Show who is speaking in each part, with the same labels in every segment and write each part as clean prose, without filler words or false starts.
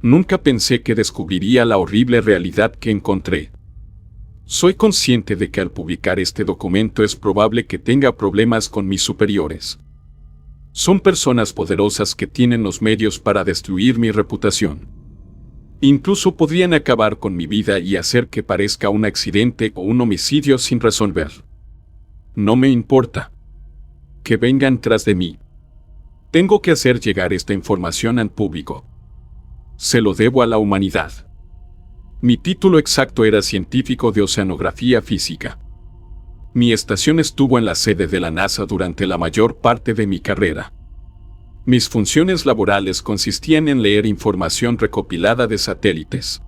Speaker 1: Nunca pensé que descubriría la horrible realidad que encontré. Soy consciente de que al publicar este documento es probable que tenga problemas con mis superiores. Son personas poderosas que tienen los medios para destruir mi reputación. Incluso podrían acabar con mi vida y hacer que parezca un accidente o un homicidio sin resolver. No me importa. Que vengan tras de mí. Tengo que hacer llegar esta información al público. Se lo debo a la humanidad. Mi título exacto era científico de oceanografía física. Mi estación estuvo en la sede de la NASA durante la mayor parte de mi carrera. Mis funciones laborales consistían en leer información recopilada de satélites.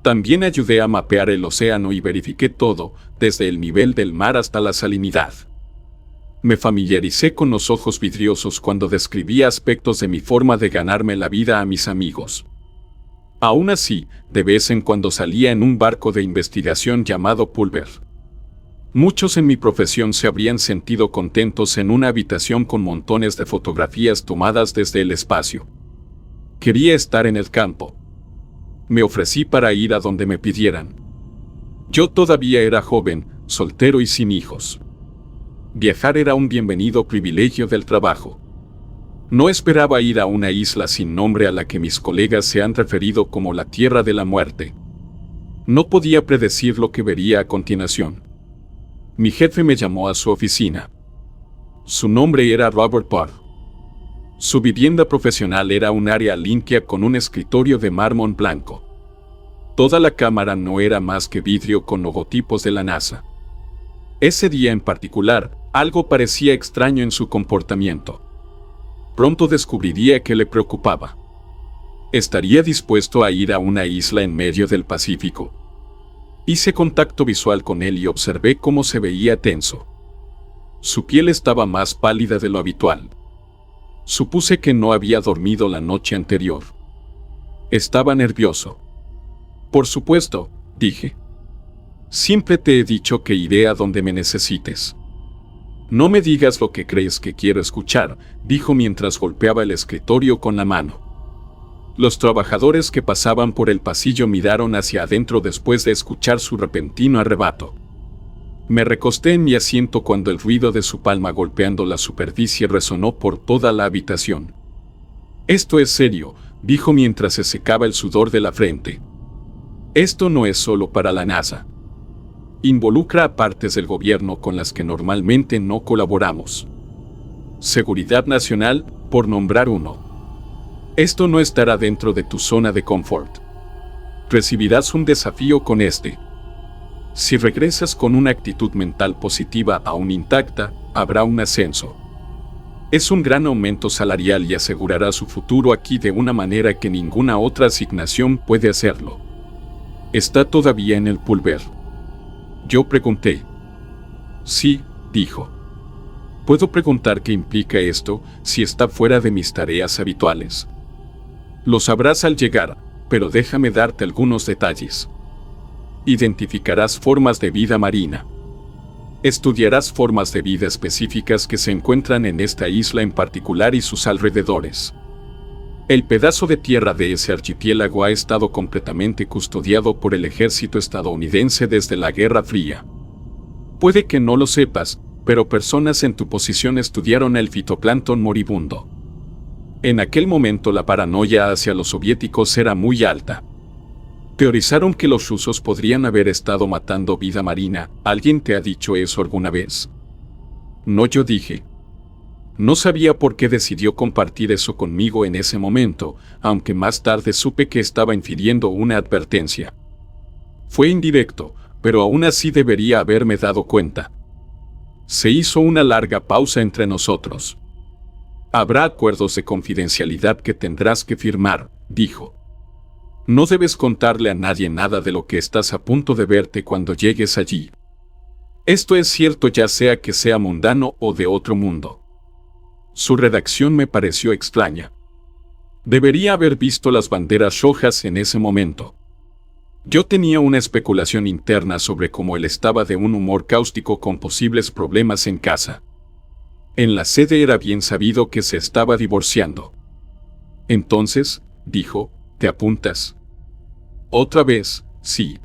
Speaker 1: También ayudé a mapear el océano y verifiqué todo, desde el nivel del mar hasta la salinidad. Me familiaricé con los ojos vidriosos cuando describía aspectos de mi forma de ganarme la vida a mis amigos. Aún así, de vez en cuando salía en un barco de investigación llamado Pulver. Muchos en mi profesión se habrían sentido contentos en una habitación con montones de fotografías tomadas desde el espacio. Quería estar en el campo. Me ofrecí para ir a donde me pidieran. Yo todavía era joven, soltero y sin hijos. Viajar era un bienvenido privilegio del trabajo. No esperaba ir a una isla sin nombre a la que mis colegas se han referido como la Tierra de la Muerte. No podía predecir lo que vería a continuación. Mi jefe me llamó a su oficina. Su nombre era Robert Parr. Su vivienda profesional era un área limpia con un escritorio de mármol blanco. Toda la cámara no era más que vidrio con logotipos de la NASA. Ese día en particular, algo parecía extraño en su comportamiento. Pronto descubriría qué le preocupaba. ¿Estaría dispuesto a ir a una isla en medio del Pacífico? Hice contacto visual con él y observé cómo se veía tenso. Su piel estaba más pálida de lo habitual. Supuse que no había dormido la noche anterior. Estaba nervioso. Por supuesto, dije. Siempre te he dicho que iré a donde me necesites. No me digas lo que crees que quiero escuchar, dijo mientras golpeaba el escritorio con la mano. Los trabajadores que pasaban por el pasillo miraron hacia adentro después de escuchar su repentino arrebato. Me recosté en mi asiento cuando el ruido de su palma golpeando la superficie resonó por toda la habitación. Esto es serio, dijo mientras se secaba el sudor de la frente. Esto no es solo para la NASA. Involucra a partes del gobierno con las que normalmente no colaboramos. Seguridad Nacional, por nombrar uno. Esto no estará dentro de tu zona de confort. Recibirás un desafío con este. Si regresas con una actitud mental positiva aún intacta, habrá un ascenso. Es un gran aumento salarial y asegurará su futuro aquí de una manera que ninguna otra asignación puede hacerlo. ¿Está todavía en el Pulver? Yo pregunté. Sí, dijo. Puedo preguntar qué implica esto si está fuera de mis tareas habituales. Lo sabrás al llegar, pero déjame darte algunos detalles. Identificarás formas de vida marina. Estudiarás formas de vida específicas que se encuentran en esta isla en particular y sus alrededores. El pedazo de tierra de ese archipiélago ha estado completamente custodiado por el ejército estadounidense desde la Guerra Fría. Puede que no lo sepas, pero personas en tu posición estudiaron el fitoplancton moribundo. En aquel momento la paranoia hacia los soviéticos era muy alta. Teorizaron que los rusos podrían haber estado matando vida marina. ¿Alguien te ha dicho eso alguna vez? No, yo dije. No sabía por qué decidió compartir eso conmigo en ese momento, aunque más tarde supe que estaba infiriendo una advertencia. Fue indirecto, pero aún así debería haberme dado cuenta. Se hizo una larga pausa entre nosotros. Habrá acuerdos de confidencialidad que tendrás que firmar, dijo. No debes contarle a nadie nada de lo que estás a punto de verte cuando llegues allí. Esto es cierto ya sea que sea mundano o de otro mundo. Su redacción me pareció extraña. Debería haber visto las banderas rojas en ese momento. Yo tenía una especulación interna sobre cómo él estaba de un humor cáustico con posibles problemas en casa. En la sede era bien sabido que se estaba divorciando. Entonces, dijo, ¿Te apuntas? Otra vez, sí.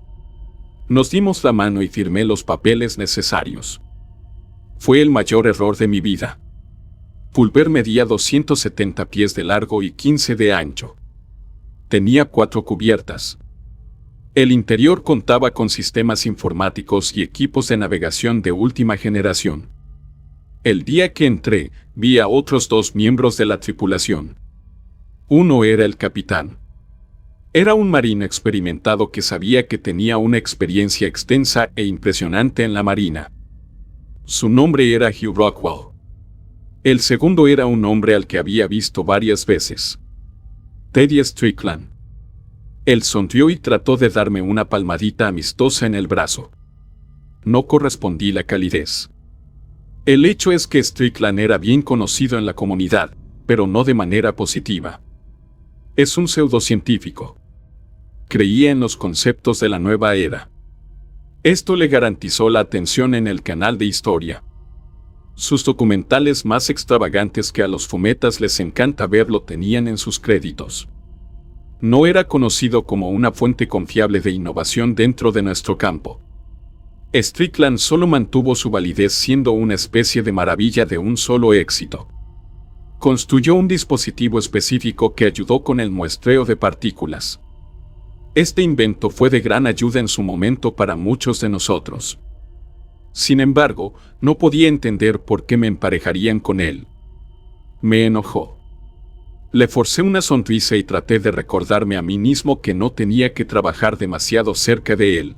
Speaker 1: Nos dimos la mano y firmé los papeles necesarios. Fue el mayor error de mi vida. Pulver medía 270 pies de largo y 15 de ancho. Tenía 4 cubiertas. El interior contaba con sistemas informáticos y equipos de navegación de última generación. El día que entré, vi a otros 2 miembros de la tripulación. Uno era el capitán. Era un marino experimentado que sabía que tenía una experiencia extensa e impresionante en la marina. Su nombre era Hugh Rockwell. El segundo era un hombre al que había visto varias veces. Teddy Strickland. Él sonrió y trató de darme una palmadita amistosa en el brazo. No correspondí la calidez. El hecho es que Strickland era bien conocido en la comunidad, pero no de manera positiva. Es un pseudocientífico. Creía en los conceptos de la nueva era. Esto le garantizó la atención en el canal de historia. Sus documentales más extravagantes que a los fumetas les encanta ver lo tenían en sus créditos. No era conocido como una fuente confiable de innovación dentro de nuestro campo. Strickland solo mantuvo su validez siendo una especie de maravilla de un solo éxito. Construyó un dispositivo específico que ayudó con el muestreo de partículas. Este invento fue de gran ayuda en su momento para muchos de nosotros. Sin embargo, no podía entender por qué me emparejarían con él. Me enojó. Le forcé una sonrisa y traté de recordarme a mí mismo que no tenía que trabajar demasiado cerca de él.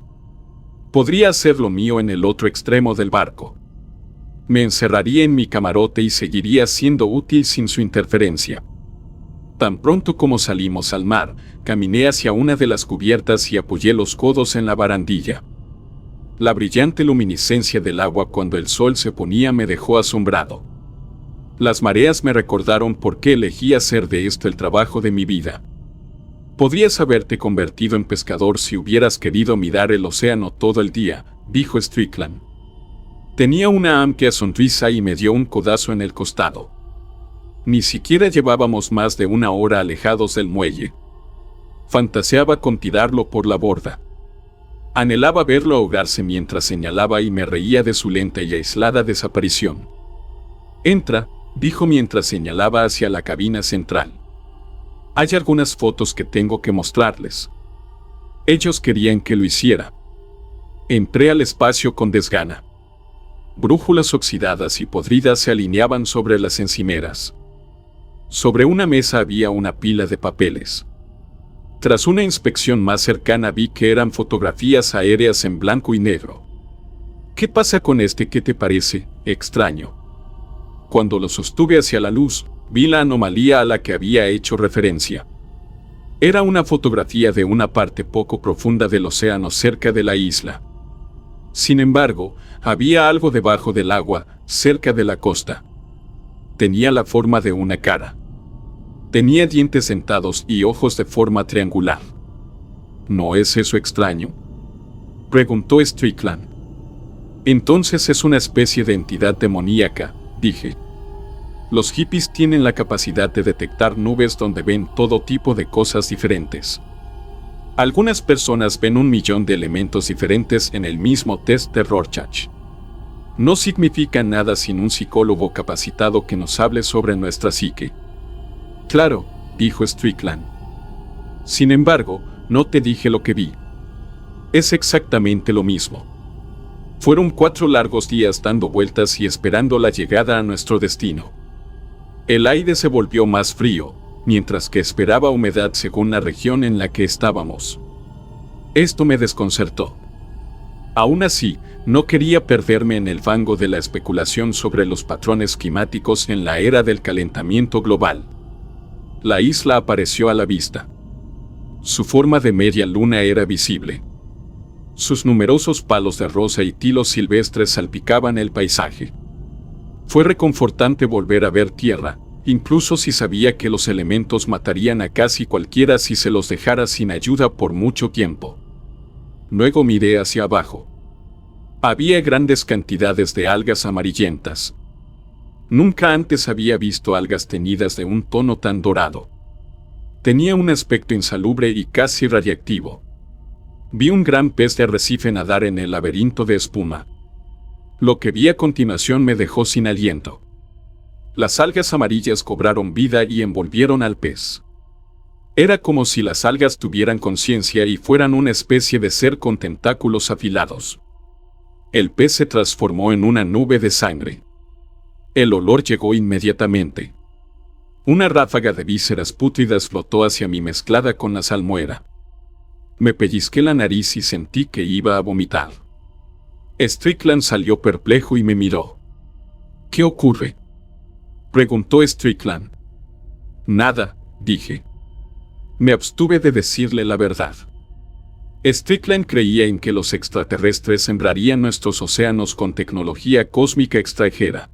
Speaker 1: Podría hacer lo mío en el otro extremo del barco. Me encerraría en mi camarote y seguiría siendo útil sin su interferencia. Tan pronto como salimos al mar, caminé hacia una de las cubiertas y apoyé los codos en la barandilla. La brillante luminiscencia del agua cuando el sol se ponía me dejó asombrado. Las mareas me recordaron por qué elegí hacer de esto el trabajo de mi vida. Podrías haberte convertido en pescador si hubieras querido mirar el océano todo el día, dijo Strickland. Tenía una amplia sonrisa y me dio un codazo en el costado. Ni siquiera llevábamos más de 1 hora alejados del muelle. Fantaseaba con tirarlo por la borda. Anhelaba verlo ahogarse mientras señalaba y me reía de su lenta y aislada desaparición. Entra, dijo mientras señalaba hacia la cabina central. Hay algunas fotos que tengo que mostrarles. Ellos querían que lo hiciera. Entré al espacio con desgana. Brújulas oxidadas y podridas se alineaban sobre las encimeras. Sobre una mesa había una pila de papeles. Tras una inspección más cercana vi que eran fotografías aéreas en blanco y negro. ¿Qué pasa con este? ¿Qué te parece extraño? Cuando lo sostuve hacia la luz, vi la anomalía a la que había hecho referencia. Era una fotografía de una parte poco profunda del océano cerca de la isla. Sin embargo, había algo debajo del agua, cerca de la costa. Tenía la forma de una cara. Tenía dientes dentados y ojos de forma triangular. ¿No es eso extraño?, preguntó Strickland. Entonces es una especie de entidad demoníaca, dije. Los hippies tienen la capacidad de detectar nubes donde ven todo tipo de cosas diferentes. Algunas personas ven 1.000.000 de elementos diferentes en el mismo test de Rorschach. No significa nada sin un psicólogo capacitado que nos hable sobre nuestra psique. Claro, dijo Strickland. Sin embargo, no te dije lo que vi. Es exactamente lo mismo. Fueron 4 largos días dando vueltas y esperando la llegada a nuestro destino. El aire se volvió más frío, mientras que esperaba humedad según la región en la que estábamos. Esto me desconcertó. Aún así, no quería perderme en el fango de la especulación sobre los patrones climáticos en la era del calentamiento global. La isla apareció a la vista. Su forma de media luna era visible. Sus numerosos palos de rosa y tilos silvestres salpicaban el paisaje. Fue reconfortante volver a ver tierra, incluso si sabía que los elementos matarían a casi cualquiera si se los dejara sin ayuda por mucho tiempo. Luego miré hacia abajo. Había grandes cantidades de algas amarillentas. Nunca antes había visto algas teñidas de un tono tan dorado. Tenía un aspecto insalubre y casi radiactivo. Vi un gran pez de arrecife nadar en el laberinto de espuma. Lo que vi a continuación me dejó sin aliento. Las algas amarillas cobraron vida y envolvieron al pez. Era como si las algas tuvieran conciencia y fueran una especie de ser con tentáculos afilados. El pez se transformó en una nube de sangre. El olor llegó inmediatamente. Una ráfaga de vísceras pútridas flotó hacia mí mezclada con la salmuera. Me pellizqué la nariz y sentí que iba a vomitar. Strickland salió perplejo y me miró. ¿Qué ocurre?, preguntó Strickland. Nada, dije. Me abstuve de decirle la verdad. Strickland creía en que los extraterrestres sembrarían nuestros océanos con tecnología cósmica extranjera.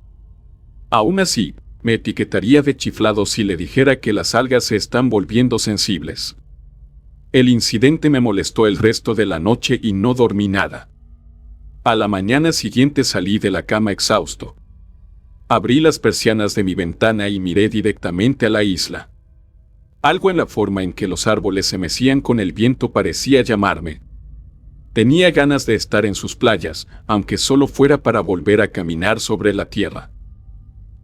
Speaker 1: Aún así, me etiquetaría de chiflado si le dijera que las algas se están volviendo sensibles. El incidente me molestó el resto de la noche y no dormí nada. A la mañana siguiente salí de la cama exhausto. Abrí las persianas de mi ventana y miré directamente a la isla. Algo en la forma en que los árboles se mecían con el viento parecía llamarme. Tenía ganas de estar en sus playas, aunque solo fuera para volver a caminar sobre la tierra.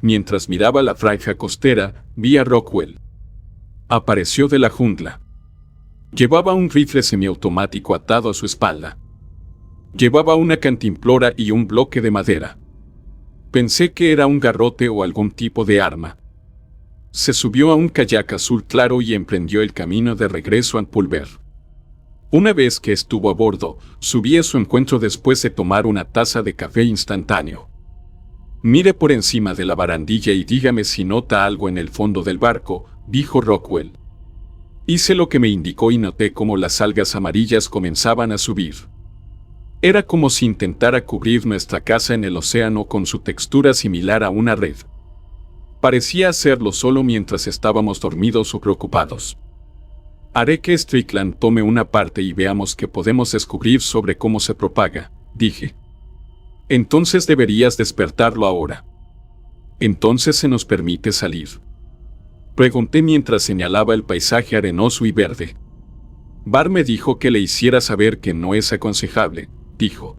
Speaker 1: Mientras miraba la franja costera, vi a Rockwell. Apareció de la jungla. Llevaba un rifle semiautomático atado a su espalda. Llevaba una cantimplora y un bloque de madera. Pensé que era un garrote o algún tipo de arma. Se subió a un kayak azul claro y emprendió el camino de regreso a Pulver. Una vez que estuvo a bordo, subí a su encuentro después de tomar una taza de café instantáneo. Mire por encima de la barandilla y dígame si nota algo en el fondo del barco, dijo Rockwell. Hice lo que me indicó y noté cómo las algas amarillas comenzaban a subir. Era como si intentara cubrir nuestra casa en el océano con su textura similar a una red. Parecía hacerlo solo mientras estábamos dormidos o preocupados. Haré que Strickland tome una parte y veamos qué podemos descubrir sobre cómo se propaga, dije. Entonces deberías despertarlo ahora. Entonces se nos permite salir. Pregunté mientras señalaba el paisaje arenoso y verde. Barr me dijo que le hiciera saber que no es aconsejable, dijo.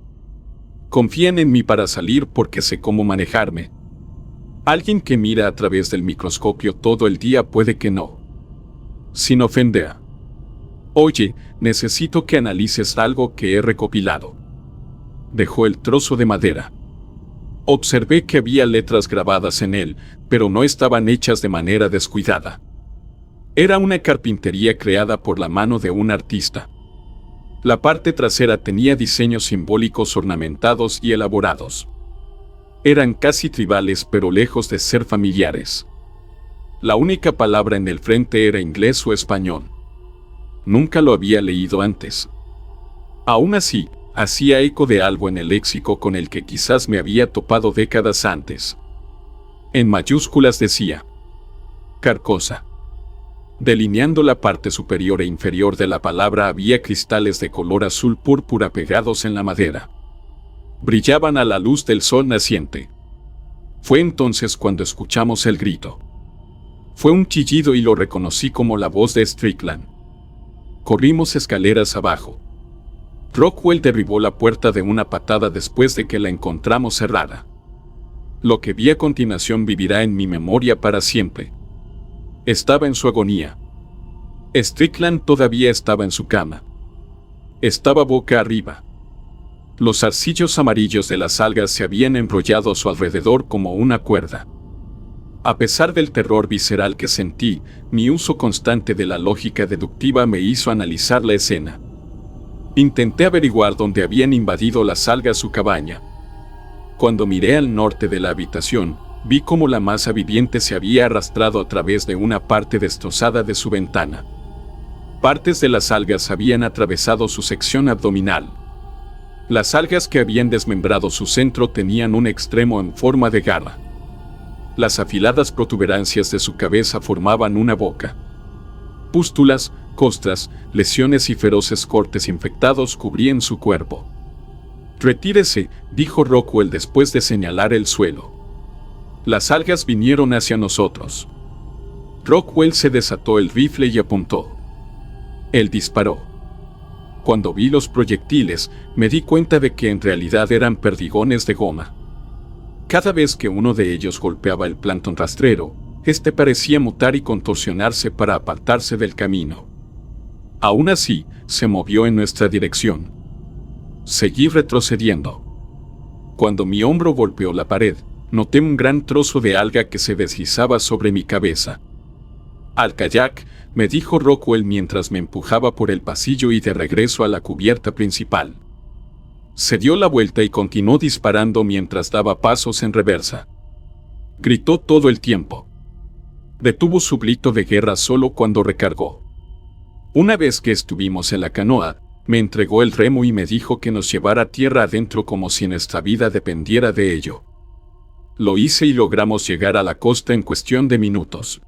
Speaker 1: Confían en mí para salir porque sé cómo manejarme. Alguien que mira a través del microscopio todo el día puede que no. Sin ofender. Oye, necesito que analices algo que he recopilado. Dejó el trozo de madera. Observé que había letras grabadas en él, pero no estaban hechas de manera descuidada. Era una carpintería creada por la mano de un artista. La parte trasera tenía diseños simbólicos ornamentados y elaborados. Eran casi tribales pero lejos de ser familiares. La única palabra en el frente era inglés o español. Nunca lo había leído antes. Aún así, hacía eco de algo en el léxico con el que quizás me había topado décadas antes. En mayúsculas decía: Carcosa. Delineando la parte superior e inferior de la palabra había cristales de color azul púrpura pegados en la madera. Brillaban a la luz del sol naciente. Fue entonces cuando escuchamos el grito. Fue un chillido y lo reconocí como la voz de Strickland. Corrimos escaleras abajo. Rockwell derribó la puerta de una patada después de que la encontramos cerrada. Lo que vi a continuación vivirá en mi memoria para siempre. Estaba en su agonía. Strickland todavía estaba en su cama. Estaba boca arriba. Los zarcillos amarillos de las algas se habían enrollado a su alrededor como una cuerda. A pesar del terror visceral que sentí, mi uso constante de la lógica deductiva me hizo analizar la escena. Intenté averiguar dónde habían invadido las algas su cabaña. Cuando miré al norte de la habitación, vi cómo la masa viviente se había arrastrado a través de una parte destrozada de su ventana. Partes de las algas habían atravesado su sección abdominal. Las algas que habían desmembrado su centro tenían un extremo en forma de garra. Las afiladas protuberancias de su cabeza formaban una boca. Pústulas, costras, lesiones y feroces cortes infectados cubrían su cuerpo. «Retírese», dijo Rockwell después de señalar el suelo. Las algas vinieron hacia nosotros. Rockwell se desató el rifle y apuntó. Él disparó. Cuando vi los proyectiles, me di cuenta de que en realidad eran perdigones de goma. Cada vez que uno de ellos golpeaba el plancton rastrero, este parecía mutar y contorsionarse para apartarse del camino. Aún así, se movió en nuestra dirección. Seguí retrocediendo. Cuando mi hombro golpeó la pared, noté un gran trozo de alga que se deslizaba sobre mi cabeza. «Al kayak», me dijo Rockwell mientras me empujaba por el pasillo y de regreso a la cubierta principal. Se dio la vuelta y continuó disparando mientras daba pasos en reversa. Gritó todo el tiempo. Detuvo su grito de guerra solo cuando recargó. Una vez que estuvimos en la canoa, me entregó el remo y me dijo que nos llevara tierra adentro como si nuestra vida dependiera de ello. Lo hice y logramos llegar a la costa en cuestión de minutos.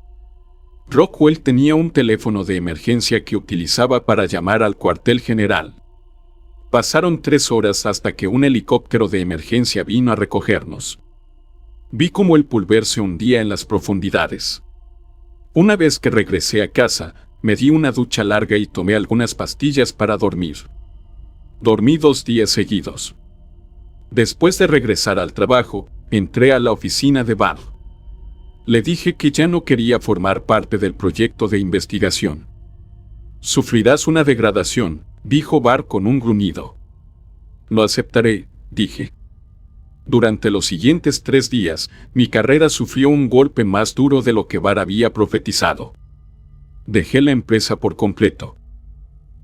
Speaker 1: Rockwell tenía un teléfono de emergencia que utilizaba para llamar al cuartel general. Pasaron 3 horas hasta que un helicóptero de emergencia vino a recogernos. Vi cómo el pulver se hundía en las profundidades. Una vez que regresé a casa, me di una ducha larga y tomé algunas pastillas para dormir. Dormí 2 días seguidos. Después de regresar al trabajo, entré a la oficina de Barr. Le dije que ya no quería formar parte del proyecto de investigación. «Sufrirás una degradación», dijo Barr con un gruñido. «Lo aceptaré», dije. Durante los siguientes 3 días, mi carrera sufrió un golpe más duro de lo que Barr había profetizado. Dejé la empresa por completo.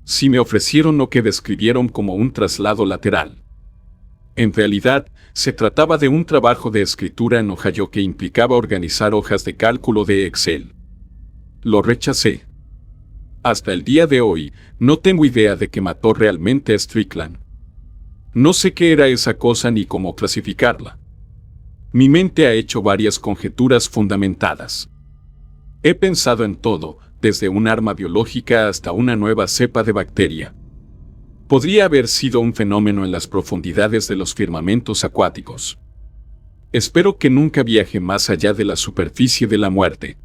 Speaker 1: Sí me ofrecieron lo que describieron como un traslado lateral. En realidad, se trataba de un trabajo de escritura en Ohio que implicaba organizar hojas de cálculo de Excel. Lo rechacé. Hasta el día de hoy, no tengo idea de qué mató realmente a Strickland. No sé qué era esa cosa ni cómo clasificarla. Mi mente ha hecho varias conjeturas fundamentadas. He pensado en todo, desde un arma biológica hasta una nueva cepa de bacteria. Podría haber sido un fenómeno en las profundidades de los firmamentos acuáticos. Espero que nunca viaje más allá de la superficie de la muerte.